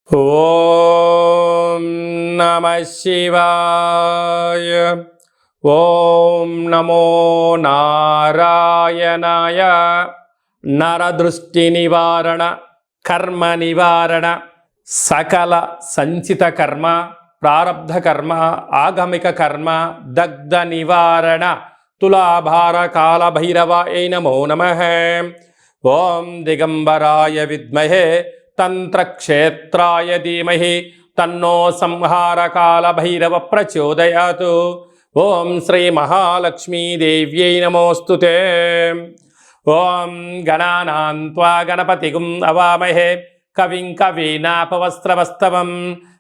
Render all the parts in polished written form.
ఓం నమః శివాయ. ఓం నమో నారాయణాయ. నరదృష్టి నివారణ, కర్మ నివారణ, సకల సంచిత కర్మ, ప్రారబ్ధ కర్మ, ఆగమిక కర్మ, దగ్ధ నివారణ, తులాభార కాల భైరవాయ నమో నమః. ఓం దిగంబరాయ విద్మహే తంత్రక్షేత్రాయ ధీమహి తన్నో సంహారకాల భైరవ ప్రచోదయాత్. ఓం శ్రీ మహాలక్ష్మీదేవ్యై నమోస్తుతే. ఓం గణానాం త్వా గణపతిగుం అవామహే కవిం కవీనాపవస్త్రవస్తవం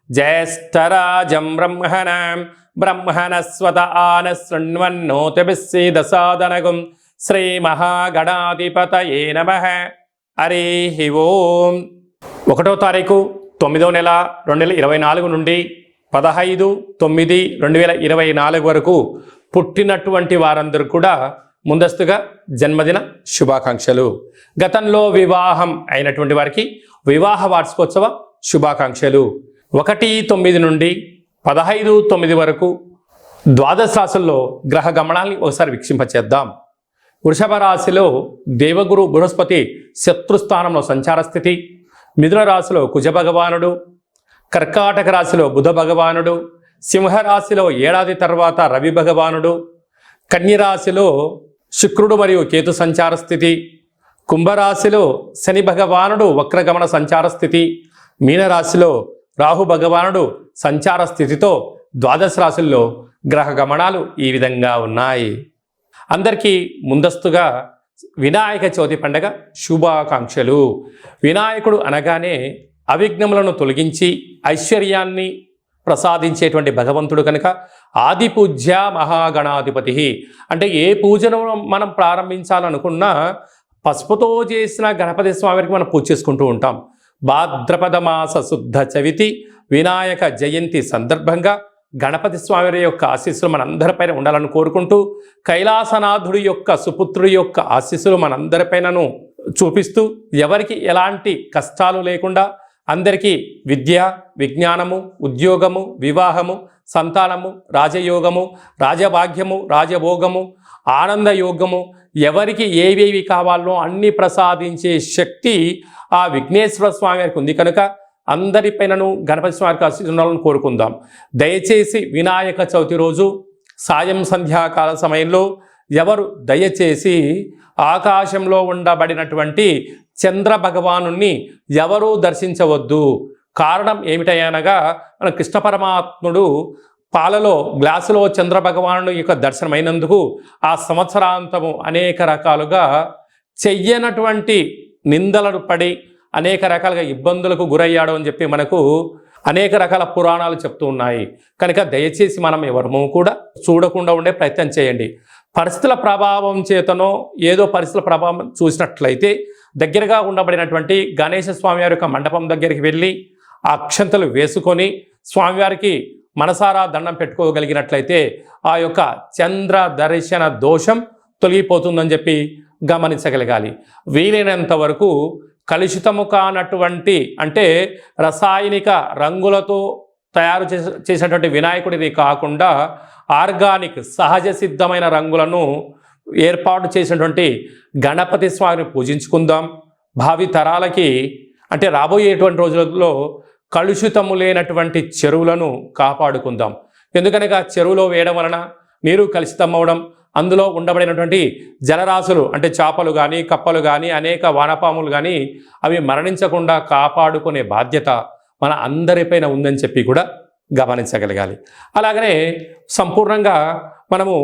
జ్యేష్ఠరాజం బ్రహ్మణస్వత ఆన శృణ్వన్నోతిభిస్సీదసాదనగుం. శ్రీ మహాగణాధిపతయే నమః. హరి ఓం. 1వ తారీఖు 9వ నెల 2024 నుండి 15/9/2024 వరకు పుట్టినటువంటి వారందరూ కూడా ముందస్తుగా జన్మదిన శుభాకాంక్షలు. గతంలో వివాహం అయినటువంటి వారికి వివాహ వార్షికోత్సవ శుభాకాంక్షలు. 1/9 నుండి 15/9 వరకు ద్వాదశ రాశుల్లో గ్రహ గమనాల్ని ఒకసారి వీక్షింపచేద్దాం. వృషభ రాశిలో దేవగురు బృహస్పతి శత్రుస్థానంలో సంచార స్థితి. మిథున రాశిలో కుజ భగవానుడు, కర్కాటక రాశిలో బుధ భగవానుడు, సింహరాశిలో ఏడాది తర్వాత రవి భగవానుడు, కన్యరాశిలో శుక్రుడు మరియు కేతు సంచార స్థితి, కుంభరాశిలో శని భగవానుడు వక్రగమన సంచార స్థితి, మీనరాశిలో రాహు భగవానుడు సంచార స్థితితో ద్వాదశ రాశుల్లో గ్రహ గమనాలు ఈ విధంగా ఉన్నాయి. అందరికీ ముందస్తుగా వినాయక చవితి పండగ శుభాకాంక్షలు. వినాయకుడు అనగానే అవిఘ్నములను తొలగించి ఐశ్వర్యాన్ని ప్రసాదించేటువంటి భగవంతుడు కనుక ఆది పూజ్య మహాగణాధిపతి. అంటే ఏ పూజను మనం ప్రారంభించాలనుకున్నా పసుపుతో చేసిన గణపతి స్వామికి మనం పూజ చేసుకుంటూ ఉంటాం. భాద్రపద మాస శుద్ధ చవితి వినాయక జయంతి సందర్భంగా గణపతి స్వామి యొక్క ఆశీస్సులు మనందరిపైన ఉండాలని కోరుకుంటూ, కైలాసనాథుడి యొక్క సుపుత్రుడి యొక్క ఆశీస్సులు మనందరిపైనను చూపిస్తూ, ఎవరికి ఎలాంటి కష్టాలు లేకుండా అందరికీ విద్య, విజ్ఞానము, ఉద్యోగము, వివాహము, సంతానము, రాజయోగము, రాజభాగ్యము, రాజభోగము, ఆనందయోగము, ఎవరికి ఏవేవి కావాలో అన్ని ప్రసాదించే శక్తి ఆ విఘ్నేశ్వర స్వామి వారికి ఉంది కనుక అందరిపైనను గణపతి స్వామికి ఆశీర్వాదాలను కోరుకుందాం. దయచేసి వినాయక చవితి రోజు సాయం సంధ్యాకాల సమయంలో ఎవరు దయచేసి ఆకాశంలో ఉండబడినటువంటి చంద్ర భగవానుణ్ణి ఎవరూ దర్శించవద్దు. కారణం ఏమిటనగా మన కృష్ణ పరమాత్ముడు పాలలో గ్లాసులో చంద్ర భగవానుడు యొక్క దర్శనమైనందుకు ఆ సంవత్సరాంతము అనేక రకాలుగా చెయ్యనటువంటి నిందలను పడి అనేక రకాలుగా ఇబ్బందులకు గురయ్యాడు అని చెప్పి మనకు అనేక రకాల పురాణాలు చెప్తూ ఉన్నాయి. కనుక దయచేసి మనం ఎవరము కూడా చూడకుండా ఉండే ప్రయత్నం చేయండి. పరిస్థితుల ప్రభావం చేతనో ఏదో పరిస్థితుల ప్రభావం చూసినట్లయితే దగ్గరగా ఉండబడినటువంటి గణేశ స్వామివారి యొక్క మండపం దగ్గరికి వెళ్ళి ఆ అక్షంతలు వేసుకొని స్వామివారికి మనసారా దండం పెట్టుకోగలిగినట్లయితే ఆ యొక్క చంద్ర దర్శన దోషం తొలగిపోతుందని చెప్పి గమనించగలగాలి. వీలైనంత వరకు కలుషితము కానటువంటి, అంటే రసాయనిక రంగులతో తయారు చేసినటువంటి వినాయకుడిని కాకుండా ఆర్గానిక్ సహజ సిద్ధమైన రంగులను ఏర్పాటు చేసినటువంటి గణపతి స్వామిని పూజించుకుందాం. భావి తరాలకి, అంటే రాబోయేటువంటి రోజులలో కలుషితము లేనటువంటి చెరువులను కాపాడుకుందాం. ఎందుకనగా చెరువులో వేయడం వలన నీరు కలుషితం అవ్వడం, అందులో ఉండబడినటువంటి జలరాశులు అంటే చేపలు కానీ, కప్పలు కానీ, అనేక వానపాములు కానీ అవి మరణించకుండా కాపాడుకునే బాధ్యత మన అందరిపైన ఉందని చెప్పి కూడా గమనించగలగాలి. అలాగనే సంపూర్ణంగా మనము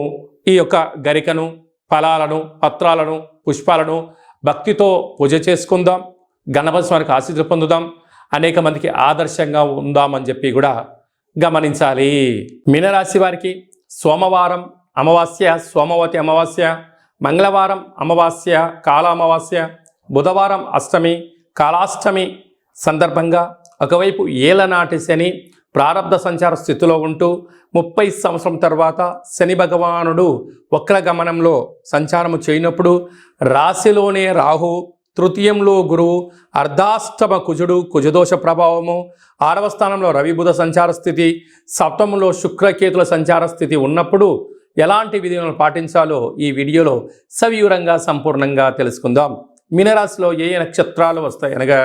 ఈ యొక్క గరికను, ఫలాలను, పత్రాలను, పుష్పాలను భక్తితో పూజ చేసుకుందాం. గణపతి స్వామికి ఆశీస్సులు పొందుదాం. అనేక మందికి ఆదర్శంగా ఉందామని చెప్పి కూడా గమనించాలి. మీనరాశి వారికి సోమవారం అమావాస్య, సోమవతి అమావాస్య, మంగళవారం అమావాస్య, కాల అమావాస్య, బుధవారం అష్టమి, కాలాష్టమి సందర్భంగా ఒకవైపు ఏలనాటి శని ప్రారబ్ధ సంచార స్థితిలో ఉంటూ 30 సంవత్సరం తర్వాత శని భగవానుడు వక్రగమనంలో సంచారము చేయనప్పుడు రాశిలోనే రాహు తృతీయంలో గురువు, అర్ధాష్టమ కుజుడు, కుజదోష ప్రభావము, 6వ స్థానంలో రవి బుధ సంచార స్థితి, సప్తమంలో శుక్రకేతుల సంచార స్థితి ఉన్నప్పుడు ఎలాంటి విధులను పాటించాలో ఈ వీడియోలో సవివరంగా సంపూర్ణంగా తెలుసుకుందాం. మీనరాశిలో ఏ ఏ నక్షత్రాలు వస్తాయి అనగా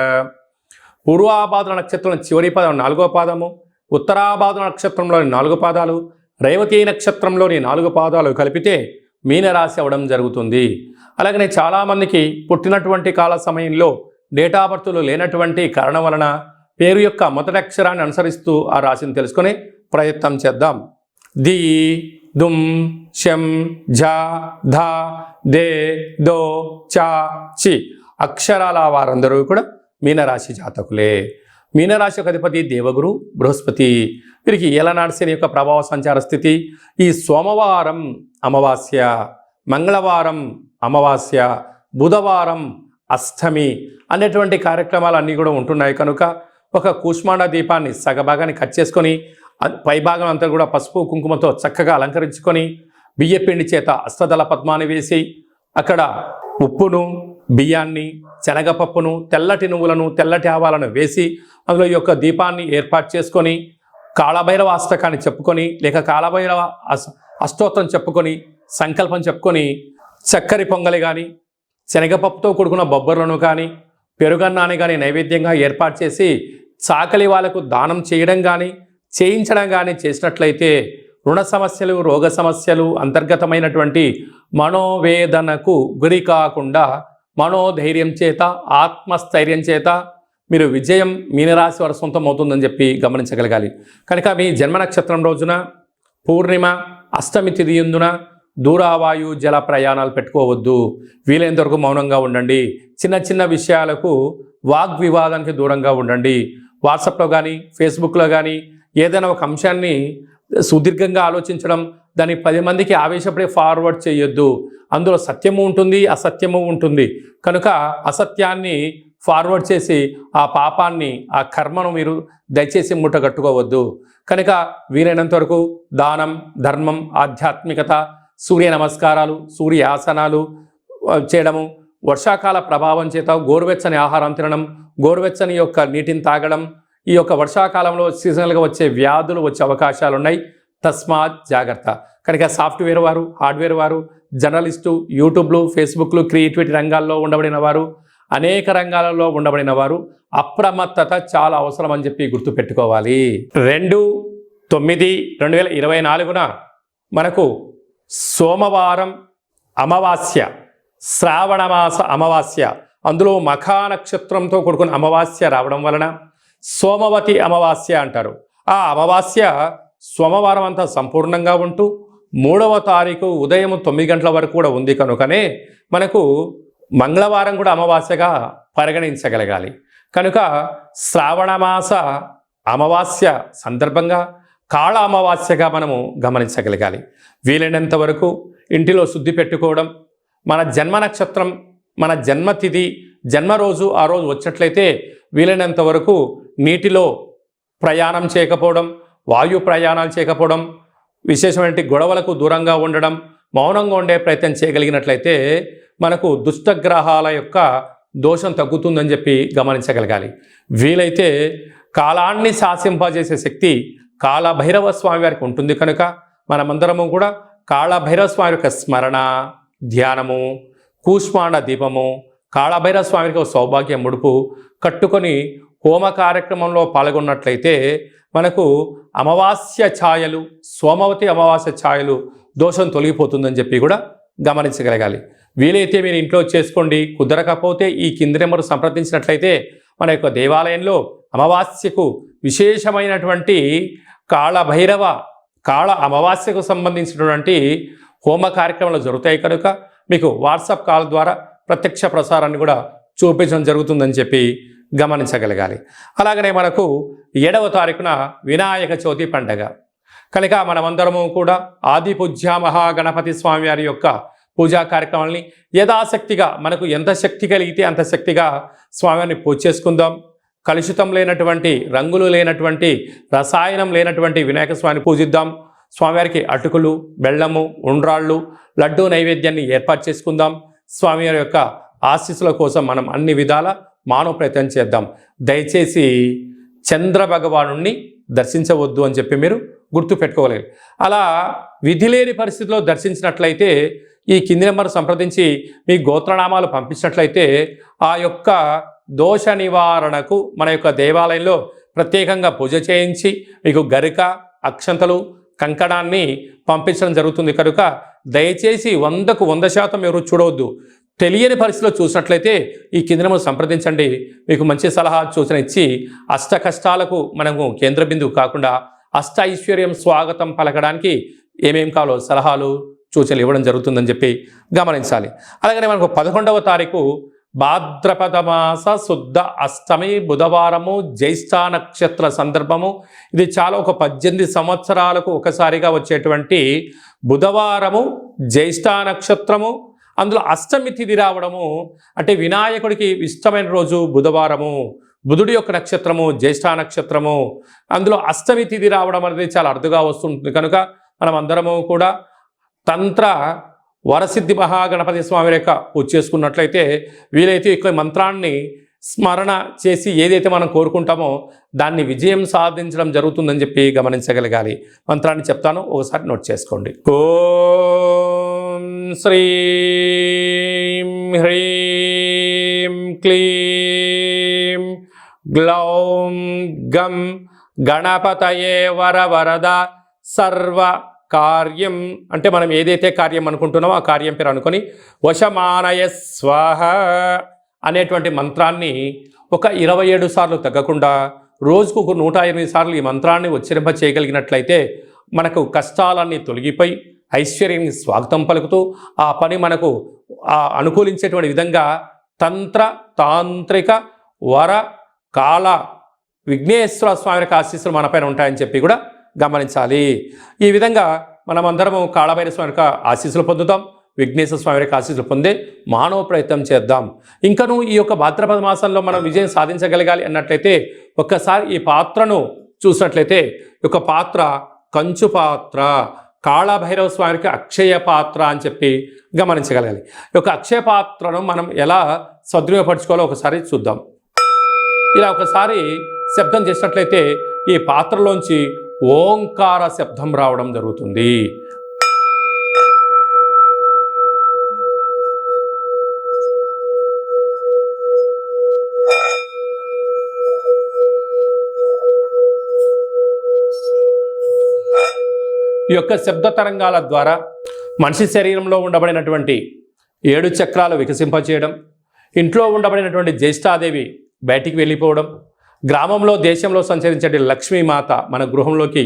పూర్వాభాద్ర నక్షత్రం చివరి పాదం 4వ పాదము, ఉత్తరాభాద్ర నక్షత్రంలోని 4 పాదాలు, రేవతి నక్షత్రంలోని 4 పాదాలు కలిపితే మీనరాశి అవ్వడం జరుగుతుంది. అలాగనే చాలామందికి పుట్టినటువంటి కాల సమయంలో డేటా బర్త్లు లేనటువంటి కారణం వలన పేరు యొక్క మొదటి అక్షరాన్ని అనుసరిస్తూ ఆ రాశిని తెలుసుకునే ప్రయత్నం చేద్దాం. ది, దుమ్, శం, ఝ, ధ, దే, దో, చ, చి అక్షరాల వారందరూ కూడా మీనరాశి జాతకులే. మీనరాశి యొక్క అధిపతి దేవగురు బృహస్పతి. వీరికి ఏలనాటి శని యొక్క ప్రభావ సంచార స్థితి. ఈ సోమవారం అమావాస్య, మంగళవారం అమావాస్య, బుధవారం అష్టమి అనేటువంటి కార్యక్రమాలు అన్నీ కూడా ఉంటున్నాయి కనుక ఒక కూష్మాండ దీపాన్ని సగభాగాన్ని కట్ చేసుకొని పైభాగం అంతా కూడా పసుపు కుంకుమతో చక్కగా అలంకరించుకొని బియ్యపిండి చేత అష్టదళ పద్మాన్ని వేసి అక్కడ ఉప్పును, బియ్యాన్ని, శనగపప్పును, తెల్లటి నువ్వులను, తెల్లటి ఆవాలను వేసి అందులో ఈ యొక్క దీపాన్ని ఏర్పాటు చేసుకొని కాళభైరవ అష్టకాన్ని చెప్పుకొని లేక కాళభైరవ అష్టోత్తరం చెప్పుకొని సంకల్పం చెప్పుకొని చక్కరి పొంగలి కానీ శనగపప్పుతో కూడుకున్న బొబ్బర్లను కానీ పెరుగన్నాన్ని కానీ నైవేద్యంగా ఏర్పాటు చేసి చాకలి వాళ్ళకు దానం చేయడం కానీ చేయించడం కానీ చేసినట్లయితే రుణ సమస్యలు, రోగ సమస్యలు, అంతర్గతమైనటువంటి మనోవేదనకు గురి కాకుండా మనోధైర్యం చేత, ఆత్మస్థైర్యం చేత మీరు విజయం మీనరాశి వారి సొంతం అవుతుందని చెప్పి గమనించగలగాలి. కనుక మీ జన్మ నక్షత్రం రోజున పూర్ణిమ, అష్టమి తిథి యందున దూరావాయు జల ప్రయాణాలు పెట్టుకోవద్దు. వీలైనంత వరకు మౌనంగా ఉండండి. చిన్న చిన్న విషయాలకు వాగ్వివాదానికి దూరంగా ఉండండి. వాట్సాప్లో కానీ ఫేస్బుక్లో కానీ ఏదైనా ఒక అంశాన్ని సుదీర్ఘంగా ఆలోచించడం, దాన్ని 10 మందికి ఆవేశపడి ఫార్వర్డ్ చేయొద్దు. అందులో సత్యము ఉంటుంది, అసత్యము ఉంటుంది. కనుక అసత్యాన్ని ఫార్వర్డ్ చేసి ఆ పాపాన్ని, ఆ కర్మను మీరు దయచేసి ముట్టగట్టుకోవద్దు. కనుక వీలైనంత వరకు దానం, ధర్మం, ఆధ్యాత్మికత, సూర్య నమస్కారాలు, సూర్య ఆసనాలు చేయడము, వర్షాకాల ప్రభావం చేత గోరువెచ్చని ఆహారం తినడం, గోరువెచ్చని యొక్క నీటిని తాగడం, ఈ యొక్క వర్షాకాలంలో సీజనల్గా వచ్చే వ్యాధులు వచ్చే అవకాశాలు ఉన్నాయి. తస్మాత్ జాగ్రత్త. కనుక సాఫ్ట్వేర్ వారు, హార్డ్వేర్ వారు, జర్నలిస్టు, యూట్యూబ్లు, ఫేస్బుక్లు, క్రియేటివిటీ రంగాల్లో ఉండబడిన వారు, అనేక రంగాలలో ఉండబడిన వారు అప్రమత్తత చాలా అవసరం అని చెప్పి గుర్తుపెట్టుకోవాలి. 2/9/2024 మనకు సోమవారం అమావాస్య, శ్రావణమాస అమావాస్య, అందులో మఖా నక్షత్రంతో కూడుకున్న అమావాస్య రావడం వలన సోమవతి అమావాస్య అంటారు. ఆ అమావాస్య సోమవారం అంతా సంపూర్ణంగా ఉంటూ 3వ తారీఖు ఉదయం 9 గంటల వరకు కూడా ఉంది కనుకనే మనకు మంగళవారం కూడా అమావాస్యగా పరిగణించగలగాలి. కనుక శ్రావణమాస అమావాస్య సందర్భంగా కాళ అమావాస్యగా మనము గమనించగలగాలి. వీలైనంత వరకు ఇంటిలో శుద్ధి పెట్టుకోవడం, మన జన్మ నక్షత్రం, మన జన్మతిథి, జన్మరోజు ఆ రోజు వచ్చినట్లయితే వీలైనంత వరకు నీటిలో ప్రయాణం చేయకపోవడం, వాయు ప్రయాణాలు చేయకపోవడం, విశేషమైన గొడవలకు దూరంగా ఉండడం, మౌనంగా ఉండే ప్రయత్నం చేయగలిగినట్లయితే మనకు దుష్టగ్రహాల యొక్క దోషం తగ్గుతుందని చెప్పి గమనించగలగాలి. వీలైతే కాలాన్ని శాసింపజేసే శక్తి కాళభైరవ స్వామి వారికి ఉంటుంది కనుక మనమందరము కూడా కాళభైరవ స్వామి యొక్క స్మరణ, ధ్యానము, కూష్మాండ దీపము, కాళభైరవ స్వామికి సౌభాగ్య ముడుపు కట్టుకొని హోమ కార్యక్రమంలో పాల్గొన్నట్లయితే మనకు అమావాస్య ఛాయలు, సోమవతి అమావాస్య ఛాయలు దోషం తొలగిపోతుందని చెప్పి కూడా గమనించగలగాలి. వీలైతే మీరు ఇంట్లో చేసుకోండి. కుదరకపోతే ఈ కింది నెంబరు సంప్రదించినట్లయితే మన యొక్క దేవాలయంలో అమావాస్యకు విశేషమైనటువంటి కాళ అమావాస్యకు సంబంధించినటువంటి హోమ కార్యక్రమాలు జరుగుతాయి కనుక మీకు వాట్సాప్ కాల్ ద్వారా ప్రత్యక్ష ప్రసారాన్ని కూడా చూపించడం జరుగుతుందని చెప్పి గమనించగలగాలి. అలాగనే మనకు 7వ తారీఖున వినాయక చవితి పండగ కనుక మనమందరము కూడా ఆది పూజ్య మహాగణపతి స్వామి వారి యొక్క పూజా కార్యక్రమాలని యథాశక్తిగా మనకు ఎంత శక్తి కలిగితే అంత శక్తిగా స్వామివారిని పూజ చేసుకుందాం. కలుషితం లేనటువంటి, రంగులు లేనటువంటి, రసాయనం లేనటువంటి వినాయక స్వామిని పూజిద్దాం. స్వామివారికి అటుకులు, బెల్లము, ఉండ్రాళ్ళు, లడ్డూ నైవేద్యాన్ని ఏర్పాటు చేసుకుందాం. స్వామివారి యొక్క ఆశీస్సుల కోసం మనం అన్ని విధాల మానవ ప్రయత్నం చేద్దాం. దయచేసి చంద్ర భగవానుణ్ణి దర్శించవద్దు అని చెప్పి మీరు గుర్తుపెట్టుకోగలరు. అలా విధి లేని పరిస్థితిలో దర్శించినట్లయితే ఈ కింది నెంబర్ సంప్రదించి మీ గోత్రనామాలు పంపించినట్లయితే ఆ యొక్క దోష నివారణకు మన యొక్క దేవాలయంలో ప్రత్యేకంగా పూజ చేయించి మీకు గరిక, అక్షంతలు, కంకణాన్ని పంపించడం జరుగుతుంది. కనుక దయచేసి 100కు 100% ఎవరు చూడవద్దు. తెలియని పరిస్థితిలో చూసినట్లయితే ఈ కింది నెంబర్ సంప్రదించండి. మీకు మంచి సలహా సూచన ఇచ్చి అష్ట కష్టాలకు మనము కేంద్ర బిందువు కాకుండా అష్ట ఐశ్వర్యం స్వాగతం పలకడానికి ఏమేం కావాలో సలహాలు సూచనలు ఇవ్వడం జరుగుతుందని చెప్పి గమనించాలి. అలాగనే మనకు 11వ తారీఖు భాద్రపద మాస శుద్ధ అష్టమి బుధవారము, జ్యేష్ఠ నక్షత్ర సందర్భము. ఇది చాలా ఒక 18 సంవత్సరాలకు ఒకసారిగా వచ్చేటువంటి బుధవారము, జ్యేష్ఠ నక్షత్రము, అందులో అష్టమి తిథి రావడము. అంటే వినాయకుడికి ఇష్టమైన రోజు బుధవారము, బుధుడి యొక్క నక్షత్రము జ్యేష్ఠ నక్షత్రము, అందులో అష్టమి తిథి రావడం అనేది చాలా అరుదుగా వస్తుంటుంది. కనుక మనం అందరము కూడా తంత్ర వరసిద్ధి మహాగణపతి స్వామి యొక్క పూజ చేసుకున్నట్లయితే వీలైతే ఈ మంత్రాన్ని స్మరణ చేసి ఏదైతే మనం కోరుకుంటామో దాన్ని విజయం సాధించడం జరుగుతుందని చెప్పి గమనించగలగాలి. మంత్రాన్ని చెప్తాను, ఒకసారి నోట్ చేసుకోండి. ఓం శ్రీం హ్రీం క్లీం గ్లౌం గం గణపతయే వరవరద సర్వ కార్యం. అంటే మనం ఏదైతే కార్యం అనుకుంటున్నామో ఆ కార్యం పేరు అనుకొని వశమానయ స్వాహ అనేటువంటి మంత్రాన్ని ఒక 27 సార్లు తగ్గకుండా రోజుకు ఒక 108 సార్లు ఈ మంత్రాన్ని ఉచ్చరింప చేయగలిగినట్లయితే మనకు కష్టాలన్నీ తొలగిపోయి ఐశ్వర్యానికి స్వాగతం పలుకుతూ ఆ పని మనకు అనుకూలించేటువంటి విధంగా తంత్ర తాంత్రిక వర కాల విఘ్నేశ్వర స్వామి యొక్క ఆశీస్సులు మనపైన ఉంటాయని చెప్పి కూడా గమనించాలి. ఈ విధంగా మనమందరము కాళభైరవ స్వామి యొక్క ఆశీస్సులు పొందుతాం, విఘ్నేశ్వర స్వామి యొక్క ఆశీస్సులు పొందే మానవ ప్రయత్నం చేద్దాం. ఇంకను ఈ యొక్క భాద్రపద మాసంలో మనం విజయం సాధించగలగాలి అన్నట్లయితే ఒక్కసారి ఈ పాత్రను చూసినట్లయితే ఈ యొక్క పాత్ర కంచు పాత్ర, కాళభైరవ స్వామికి అక్షయ పాత్ర అని చెప్పి గమనించగలగాలి. ఈ యొక్క అక్షయ పాత్రను మనం ఎలా సద్వినియోగపరచుకోవాలో ఒకసారి చూద్దాం. ఇలా ఒకసారి శబ్దం చేసినట్లయితే ఈ పాత్రలోంచి ఓంకార శబ్దం రావడం జరుగుతుంది. ఈ యొక్క శబ్ద తరంగాల ద్వారా మనిషి శరీరంలో ఉండబడినటువంటి 7 చక్రాలు వికసింపచేయడం, ఇంట్లో ఉండబడినటువంటి జ్యేష్ఠాదేవి బయటికి వెళ్ళిపోవడం, గ్రామంలో దేశంలో సంచరించే లక్ష్మీమాత మన గృహంలోకి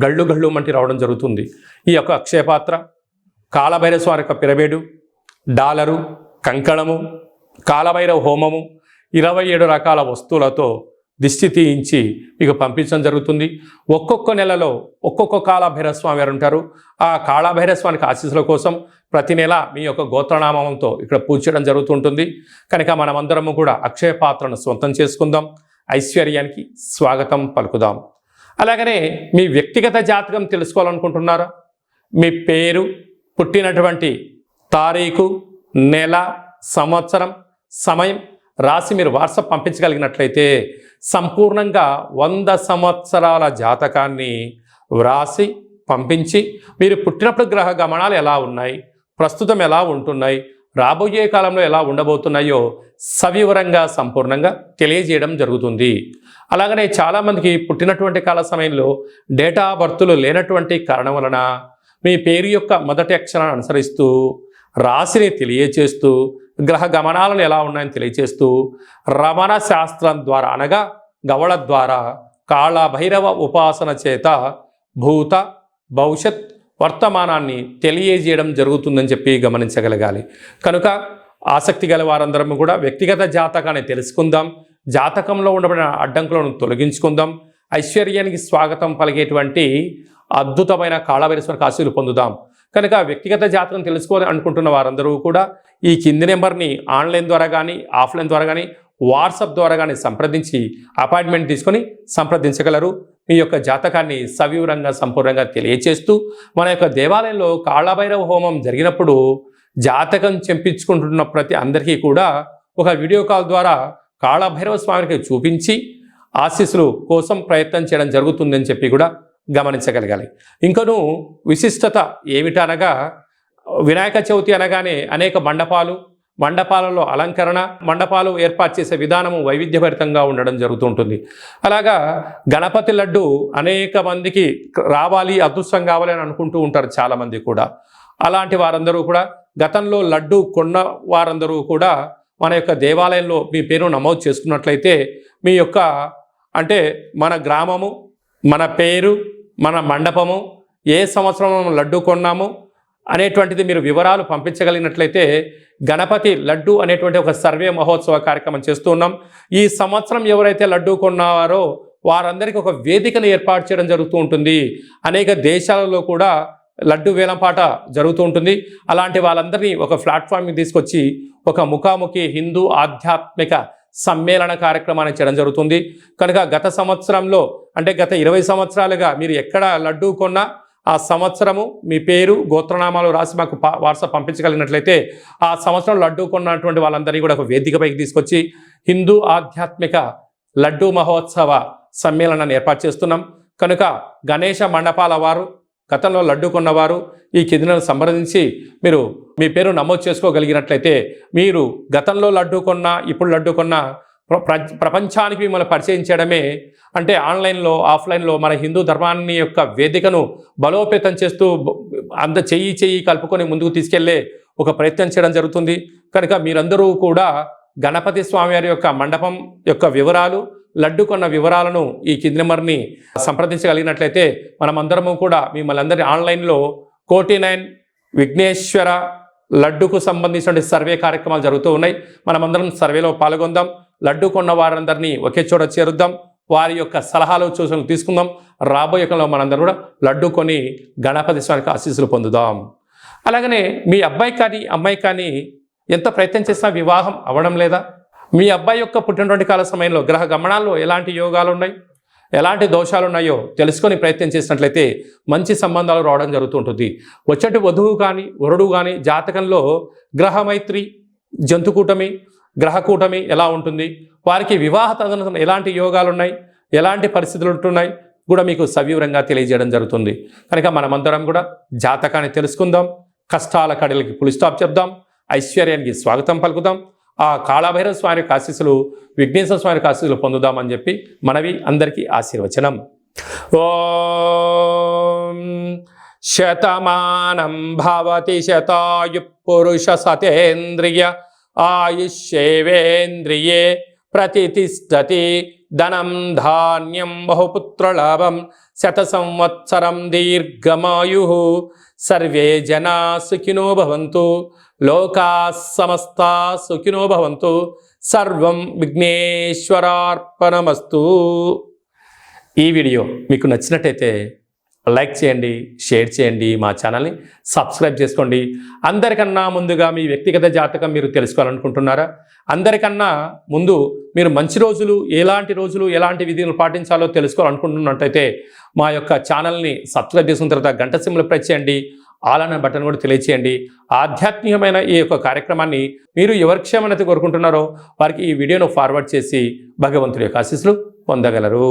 గళ్ళు గళ్ళు మంటి రావడం జరుగుతుంది. ఈ యొక్క అక్షయపాత్ర, కాళభైరవ స్వామి యొక్క పిరమిడు, డాలరు, కంకణము, కాళభైరవ హోమము, 27 రకాల వస్తువులతో దిష్టి తీయించి మీకు పంపించడం జరుగుతుంది. ఒక్కొక్క నెలలో ఒక్కొక్క కాళభైరవ స్వామి వారు ఉంటారు. ఆ కాళభైరవ స్వామికి ఆశీస్సుల కోసం ప్రతి నెల మీ యొక్క గోత్రనామంతో ఇక్కడ పూజ చేయడం జరుగుతుంటుంది. కనుక మనమందరము కూడా అక్షయ పాత్రను సొంతం చేసుకుందాం, ఐశ్వర్యానికి స్వాగతం పలుకుదాం. అలాగనే మీ వ్యక్తిగత జాతకం తెలుసుకోవాలనుకుంటున్నారా? మీ పేరు, పుట్టినటువంటి తారీఖు, నెల, సంవత్సరం, సమయం రాసి మీరు వాట్సాప్ పంపించగలిగినట్లయితే సంపూర్ణంగా 100 సంవత్సరాల జాతకాన్ని వ్రాసి పంపించి మీరు పుట్టినప్పుడు గ్రహ గమనాలు ఎలా ఉన్నాయి, ప్రస్తుతం ఎలా ఉంటున్నాయి, రాబోయే కాలంలో ఎలా ఉండబోతున్నాయో సవివరంగా సంపూర్ణంగా తెలియజేయడం జరుగుతుంది. అలాగనే చాలామందికి పుట్టినటువంటి కాల సమయంలో డేటా బర్త్లు లేనటువంటి కారణం వలన మీ పేరు యొక్క మొదటి అక్షరాన్ని అనుసరిస్తూ రాశిని తెలియచేస్తూ గ్రహ గమనాలను ఎలా ఉన్నాయని తెలియచేస్తూ రమణ శాస్త్రం ద్వారా అనగా గవళ ద్వారా కాళభైరవ ఉపాసన చేత భూత భవిష్యత్ వర్తమానాన్ని తెలియజేయడం జరుగుతుందని చెప్పి గమనించగలగాలి. కనుక ఆసక్తి గల వారందరం కూడా వ్యక్తిగత జాతకాన్ని తెలుసుకుందాం, జాతకంలో ఉండబడిన అడ్డంకులను తొలగించుకుందాం, ఐశ్వర్యానికి స్వాగతం పలిగేటువంటి అద్భుతమైన కాళభైరవ ఆశీస్సులు పొందుదాం. కనుక వ్యక్తిగత జాతకం తెలుసుకోవాలి అనుకుంటున్న వారందరూ కూడా ఈ కింది నెంబర్ని ఆన్లైన్ ద్వారా కానీ ఆఫ్లైన్ ద్వారా కానీ వాట్సాప్ ద్వారా కానీ సంప్రదించి అపాయింట్మెంట్ తీసుకొని సంప్రదించగలరు. మీ యొక్క జాతకాన్ని సవివరంగా సంపూర్ణంగా తెలియచేస్తూ మన యొక్క దేవాలయంలో కాళభైరవ హోమం జరిగినప్పుడు జాతకం చెప్పించుకుంటున్న ప్రతి అందరికీ కూడా ఒక వీడియో కాల్ ద్వారా కాళభైరవ స్వామికి చూపించి ఆశీస్సులు కోసం ప్రయత్నం చేయడం జరుగుతుందని చెప్పి కూడా గమనించగలగాలి. ఇంకనూ విశిష్టత ఏమిటనగా వినాయక చవితి అనగానే అనేక మండపాలలో అలంకరణ, మండపాలు ఏర్పాటు చేసే విధానము వైవిధ్యభరితంగా ఉండడం జరుగుతుంటుంది. అలాగా గణపతి లడ్డు అనేక మందికి రావాలి, అదృష్టం కావాలి అని అనుకుంటూ ఉంటారు చాలామంది కూడా. అలాంటి వారందరూ కూడా గతంలో లడ్డు కొన్న వారందరూ కూడా మన యొక్క దేవాలయంలో మీ పేరు నమోదు చేసుకున్నట్లయితే మీ యొక్క అంటే మన గ్రామము, మన పేరు, మన మండపము, ఏ సంవత్సరం లడ్డు కొన్నాము అనేటువంటిది మీరు వివరాలు పంపించగలిగినట్లయితే గణపతి లడ్డు అనేటువంటి ఒక సర్వే మహోత్సవ కార్యక్రమం చేస్తూ ఉన్నాం. ఈ సంవత్సరం ఎవరైతే లడ్డు కొన్నారో వారందరికీ ఒక వేదికను ఏర్పాటు చేయడం జరుగుతూ ఉంటుంది. అనేక దేశాలలో కూడా లడ్డు వేలంపాట జరుగుతూ ఉంటుంది. అలాంటి వాళ్ళందరినీ ఒక ప్లాట్ఫామ్కి తీసుకొచ్చి ఒక ముఖాముఖి హిందూ ఆధ్యాత్మిక సమ్మేళన కార్యక్రమాన్ని చేయడం జరుగుతుంది. కనుక గత సంవత్సరంలో అంటే గత 20 సంవత్సరాలుగా మీరు ఎక్కడ లడ్డు కొన్నా ఆ సంవత్సరము మీ పేరు, గోత్రనామాలు రాసి మాకు వాట్సాప్ పంపించగలిగినట్లయితే ఆ సంవత్సరం లడ్డు కొన్నటువంటి వాళ్ళందరినీ కూడా ఒక వేదికపైకి తీసుకొచ్చి హిందూ ఆధ్యాత్మిక లడ్డు మహోత్సవ సమ్మేళనాన్ని ఏర్పాటు చేస్తున్నాం. కనుక గణేష మండపాల వారు, గతంలో లడ్డు కొన్నవారు ఈ కిందను సంప్రదించి మీరు మీ పేరు నమోదు చేసుకోగలిగినట్లయితే మీరు గతంలో లడ్డు కొన్నా ఇప్పుడు లడ్డు కొన్నా ప్రపంచానికి మిమ్మల్ని పరిచయం చేయడమే అంటే ఆన్లైన్లో ఆఫ్లైన్లో మన హిందూ ధర్మాన్ని యొక్క వేదికను బలోపేతం చేస్తూ చెయ్యి కలుపుకొని ముందుకు తీసుకెళ్లే ఒక ప్రయత్నం చేయడం జరుగుతుంది. కనుక మీరందరూ కూడా గణపతి స్వామి వారి యొక్క మండపం యొక్క వివరాలు, లడ్డు కొన్న వివరాలను ఈ కింది నెంబర్ని సంప్రదించగలిగినట్లయితే మనమందరము కూడా మిమ్మల్ని అందరి ఆన్లైన్లో 49 విఘ్నేశ్వర లడ్డుకు సంబంధించిన సర్వే కార్యక్రమాలు జరుగుతూ ఉన్నాయి. మనమందరం సర్వేలో పాల్గొందాం. లడ్డు కొన్న వారందరినీ ఒకే చోట చేరుద్దాం. వారి యొక్క సలహాలు సూచనలు తీసుకుందాం. రాబోయే కాలంలో మనందరం కూడా లడ్డు కొని గణపతి స్వామికి ఆశీస్సులు పొందుదాం. అలాగనే మీ అబ్బాయి కానీ అమ్మాయి కానీ ఎంత ప్రయత్నం చేసినా వివాహం అవ్వడం లేదా? మీ అబ్బాయి యొక్క పుట్టినటువంటి కాల సమయంలో గ్రహ గమనాల్లో ఎలాంటి యోగాలు ఉన్నాయి, ఎలాంటి దోషాలు ఉన్నాయో తెలుసుకొని ప్రయత్నం చేసినట్లయితే మంచి సంబంధాలు రావడం జరుగుతుంటుంది. వచ్చేటి వధువు కానీ వరుడు కానీ జాతకంలో గ్రహమైత్రి, జంతుకూటమి, గ్రహకూటమి ఎలా ఉంటుంది, వారికి వివాహ తదనంతరం ఎలాంటి యోగాలు ఉన్నాయి, ఎలాంటి పరిస్థితులు ఉంటున్నాయి కూడా మీకు సవివరంగా తెలియజేయడం జరుగుతుంది. కనుక మనమందరం కూడా జాతకాన్ని తెలుసుకుందాం, కష్టాల కడలకి ఫుల్ స్టాప్ చెప్దాం, ఐశ్వర్యానికి స్వాగతం పలుకుదాం. ఆ కాళభైరవ స్వామి యొక్క ఆశీస్సులు, విఘ్నేశ్వర స్వామి యొక్క ఆశీస్సులు పొందుదామని చెప్పి మనవి అందరికీ ఆశీర్వచనం. ఓం శతమానం భవతి శతాయు పురుష సతేంద్రియ ఆయుష్యేవేంద్రియే ప్రతితిష్టతి ధనం ధాన్యం బహుపుత్రలాభం శత సంవత్సరం దీర్ఘమాయు సర్వే జనా సుఖినో భవంతు లోకా సమస్తా సుఖినో భవంతు సర్వం విఘ్నేశ్వరార్పణమస్తు. ఈ వీడియో మీకు నచ్చినట్టయితే లైక్ చేయండి, షేర్ చేయండి, మా ఛానల్ని సబ్స్క్రైబ్ చేసుకోండి. అందరికన్నా ముందుగా మీ వ్యక్తిగత జాతకం మీరు తెలుసుకోవాలనుకుంటున్నారా? అందరికన్నా ముందు మీరు మంచి రోజులు, ఎలాంటి విధులు పాటించాలో తెలుసుకోవాలనుకుంటున్నట్టయితే మా యొక్క ఛానల్ని సబ్స్క్రైబ్ చేసుకున్న తర్వాత గంట సింబల్ ప్రెస్ చేయండి, ఆల్ అనే బటన్ కూడా తెలియచేయండి. ఆధ్యాత్మికమైన ఈ యొక్క కార్యక్రమాన్ని మీరు ఎవరి క్షేమనైతే కోరుకుంటున్నారో వారికి ఈ వీడియోను ఫార్వర్డ్ చేసి భగవంతుడి యొక్క ఆశీస్సులు పొందగలరు.